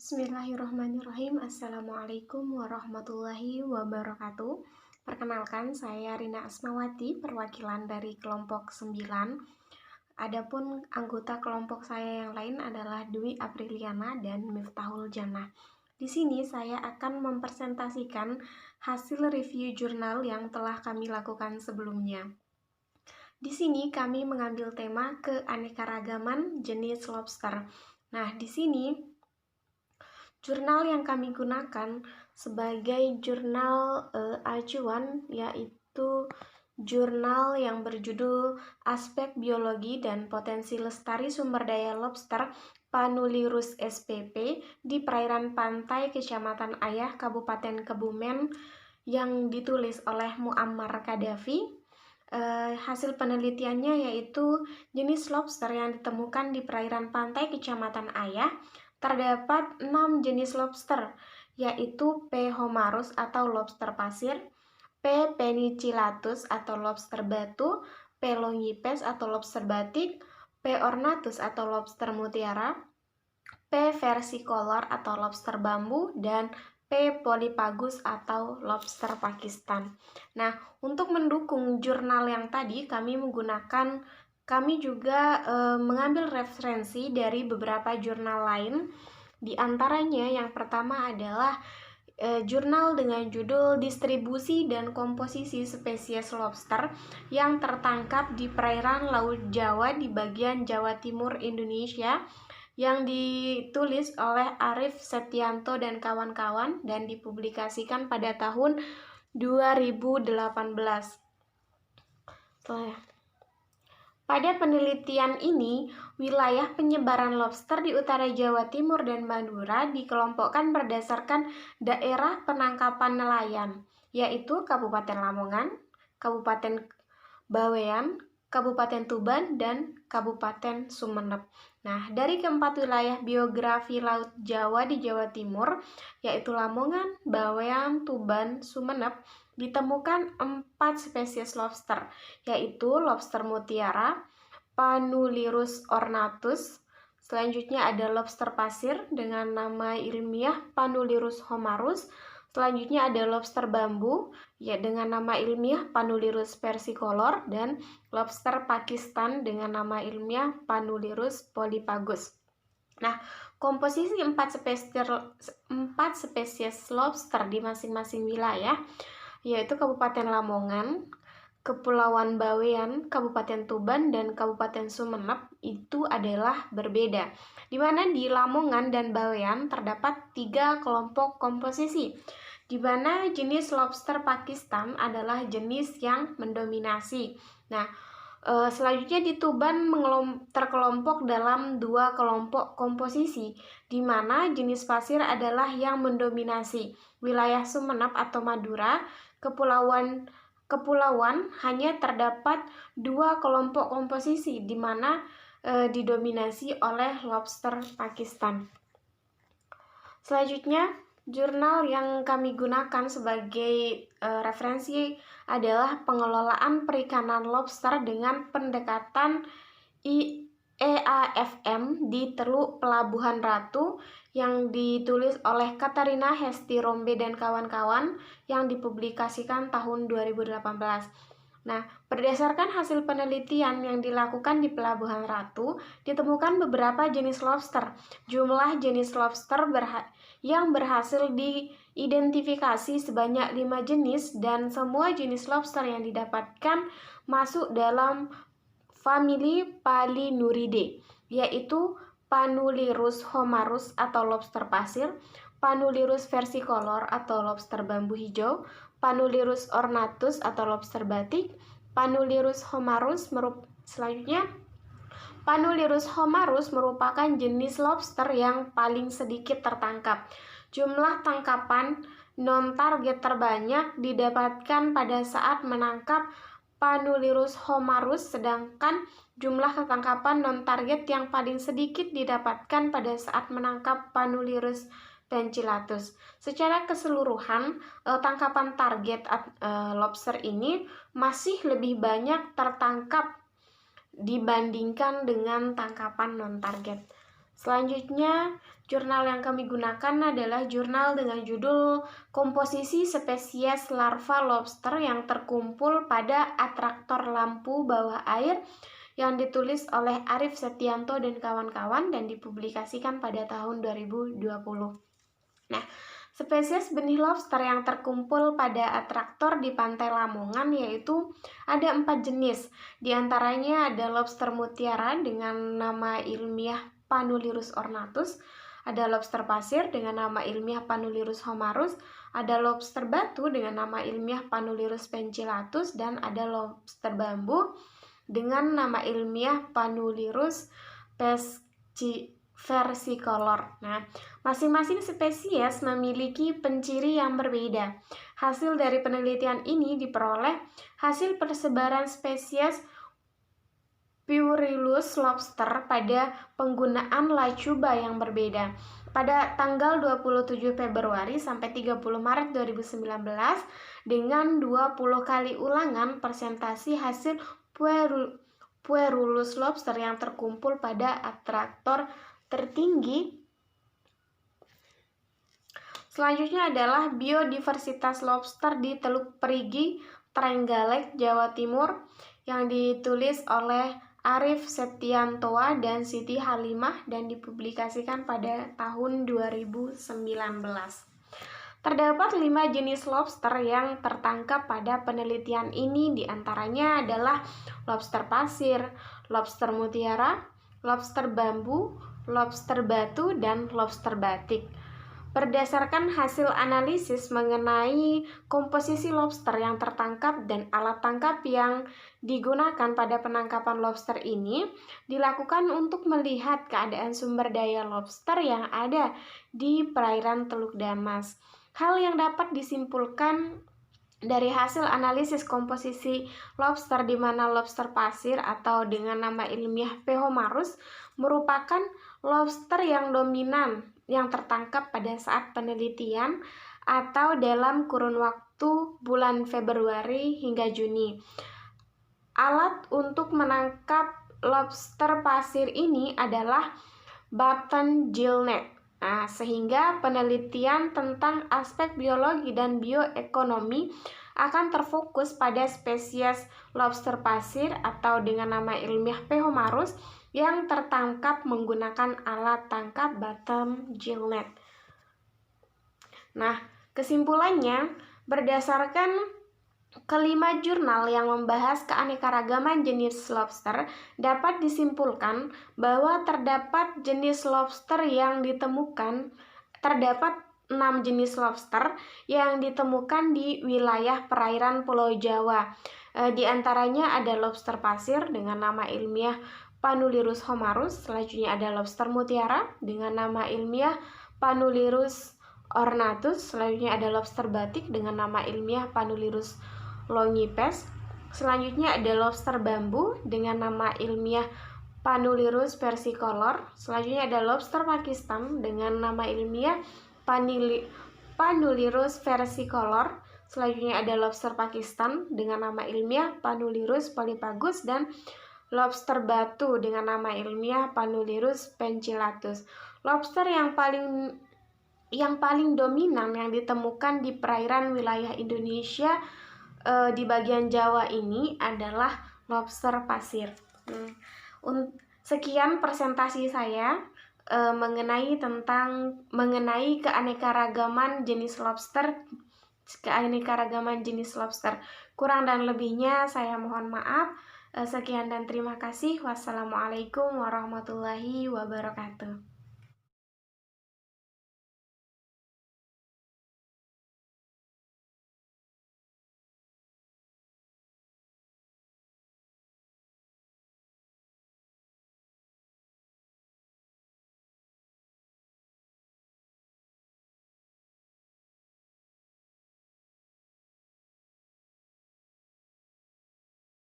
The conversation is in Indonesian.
Bismillahirrahmanirrahim. Assalamualaikum warahmatullahi wabarakatuh. Perkenalkan, saya Rina Asmawati, perwakilan dari kelompok 9. Adapun anggota kelompok saya yang lain adalah Dwi Apriliana dan Miftahul Jannah. Di sini saya akan mempresentasikan hasil review jurnal yang telah kami lakukan sebelumnya. Di sini kami mengambil tema keanekaragaman jenis lobster. Nah, di sini jurnal yang kami gunakan sebagai jurnal acuan yaitu jurnal yang berjudul Aspek Biologi dan Potensi Lestari Sumber Daya Lobster Panulirus spp di Perairan Pantai Kecamatan Ayah, Kabupaten Kebumen, yang ditulis oleh Muammar Kadafi. Hasil penelitiannya yaitu jenis lobster yang ditemukan di perairan pantai Kecamatan Ayah. Terdapat 6 jenis lobster, yaitu P. homarus atau lobster pasir, P. penicillatus atau lobster batu, P. longipes atau lobster batik, P. ornatus atau lobster mutiara, P. versicolor atau lobster bambu, dan P. polypagus atau lobster Pakistan. Nah, untuk mendukung jurnal yang tadi kami juga mengambil referensi dari beberapa jurnal lain. Di antaranya yang pertama adalah jurnal dengan judul Distribusi dan Komposisi Spesies Lobster yang tertangkap di perairan Laut Jawa di bagian Jawa Timur Indonesia, yang ditulis oleh Arif Setianto dan kawan-kawan dan dipublikasikan pada tahun 2018. Pada penelitian ini, wilayah penyebaran lobster di utara Jawa Timur dan Madura dikelompokkan berdasarkan daerah penangkapan nelayan, yaitu Kabupaten Lamongan, Kabupaten Bawean, Kabupaten Tuban, dan Kabupaten Sumeneb. Nah, dari keempat wilayah biografi Laut Jawa di Jawa Timur, yaitu Lamongan, Bawean, Tuban, Sumeneb, ditemukan 4 spesies lobster, yaitu lobster mutiara, Panulirus ornatus. Selanjutnya ada lobster pasir dengan nama ilmiah Panulirus homarus. Selanjutnya ada lobster bambu dengan nama ilmiah Panulirus versicolor, dan lobster Pakistan dengan nama ilmiah Panulirus polypagus. Nah, komposisi 4 spesies lobster di masing-masing wilayah yaitu Kabupaten Lamongan, Kepulauan Bawean, Kabupaten Tuban, dan Kabupaten Sumeneb itu adalah berbeda, di mana di Lamongan dan Bawean terdapat 3 kelompok komposisi, di mana jenis lobster Pakistan adalah jenis yang mendominasi. Nah, selanjutnya di Tuban terkelompok dalam 2 kelompok komposisi, di mana jenis pasir adalah yang mendominasi. Wilayah Sumeneb atau Madura, Kepulauan hanya terdapat 2 kelompok komposisi, di mana didominasi oleh lobster Pakistan. Selanjutnya, jurnal yang kami gunakan sebagai referensi adalah Pengelolaan Perikanan Lobster dengan Pendekatan EAFM di Teluk Pelabuhan Ratu, yang ditulis oleh Katarina Hesti Rombe dan kawan-kawan, yang dipublikasikan tahun 2018. Nah, berdasarkan hasil penelitian yang dilakukan di Pelabuhan Ratu, ditemukan beberapa jenis lobster. Jumlah jenis lobster yang berhasil diidentifikasi sebanyak 5 jenis, dan semua jenis lobster yang didapatkan masuk dalam famili Palynuridae, yaitu Panulirus homarus atau lobster pasir, Panulirus versicolor atau lobster bambu hijau, Panulirus ornatus atau lobster batik, Panulirus homarus. Selanjutnya, Panulirus homarus merupakan jenis lobster yang paling sedikit tertangkap. Jumlah tangkapan non-target terbanyak didapatkan pada saat menangkap Panulirus homarus, sedangkan jumlah ketangkapan non-target yang paling sedikit didapatkan pada saat menangkap Panulirus penicillatus. Secara keseluruhan, tangkapan target lobster ini masih lebih banyak tertangkap dibandingkan dengan tangkapan non-target. Selanjutnya, jurnal yang kami gunakan adalah jurnal dengan judul Komposisi Spesies Larva Lobster yang Terkumpul pada Atraktor Lampu Bawah Air yang ditulis oleh Arif Setianto dan kawan-kawan dan dipublikasikan pada tahun 2020. Nah, spesies benih lobster yang terkumpul pada atraktor di Pantai Lamongan yaitu ada 4 jenis. Di antaranya ada lobster mutiara dengan nama ilmiah Panulirus ornatus, ada lobster pasir dengan nama ilmiah Panulirus homarus, ada lobster batu dengan nama ilmiah Panulirus pencillatus, dan ada lobster bambu dengan nama ilmiah Panulirus versicolor. Nah, masing-masing spesies memiliki penciri yang berbeda. Hasil dari penelitian ini diperoleh hasil persebaran spesies Purillus lobster pada penggunaan lacuba yang berbeda. Pada tanggal 27 Februari sampai 30 Maret 2019 dengan 20 kali ulangan presentasi hasil Purillus lobster yang terkumpul pada atraktor tertinggi. Selanjutnya adalah biodiversitas lobster di Teluk Perigi, Trenggalek, Jawa Timur yang ditulis oleh Arif Setiantoa dan Siti Halimah dan dipublikasikan pada tahun 2019. Terdapat 5 jenis lobster yang tertangkap pada penelitian ini, diantaranya adalah lobster pasir, lobster mutiara, lobster bambu, lobster batu, dan lobster batik. Berdasarkan hasil analisis mengenai komposisi lobster yang tertangkap dan alat tangkap yang digunakan pada penangkapan lobster ini dilakukan untuk melihat keadaan sumber daya lobster yang ada di perairan Teluk Damas. Hal yang dapat disimpulkan dari hasil analisis komposisi lobster di mana lobster pasir atau dengan nama ilmiah P. homarus merupakan lobster yang dominan yang tertangkap pada saat penelitian atau dalam kurun waktu bulan Februari hingga Juni. Alat untuk menangkap lobster pasir ini adalah button gill net. Nah, sehingga penelitian tentang aspek biologi dan bioekonomi akan terfokus pada spesies lobster pasir atau dengan nama ilmiah P. homarus yang tertangkap menggunakan alat tangkap bottom gill net. Nah, kesimpulannya, berdasarkan kelima jurnal yang membahas keanekaragaman jenis lobster, dapat disimpulkan bahwa terdapat jenis lobster yang ditemukan, terdapat 6 jenis lobster yang ditemukan di wilayah perairan Pulau Jawa. Di antaranya ada lobster pasir dengan nama ilmiah Panulirus homarus, selanjutnya ada lobster mutiara dengan nama ilmiah Panulirus ornatus, selanjutnya ada lobster batik dengan nama ilmiah Panulirus longipes, selanjutnya ada lobster bambu dengan nama ilmiah Panulirus versicolor, selanjutnya ada lobster Pakistan dengan nama ilmiah Panulirus versicolor, selanjutnya ada lobster Pakistan dengan nama ilmiah Panulirus polyphagus, dan lobster batu dengan nama ilmiah Panulirus pencillatus. Lobster yang paling dominan yang ditemukan di perairan wilayah Indonesia di bagian Jawa ini adalah lobster pasir. Sekian presentasi saya mengenai keanekaragaman jenis lobster. Kurang dan lebihnya saya mohon maaf. Sekian dan terima kasih. Wassalamualaikum warahmatullahi wabarakatuh.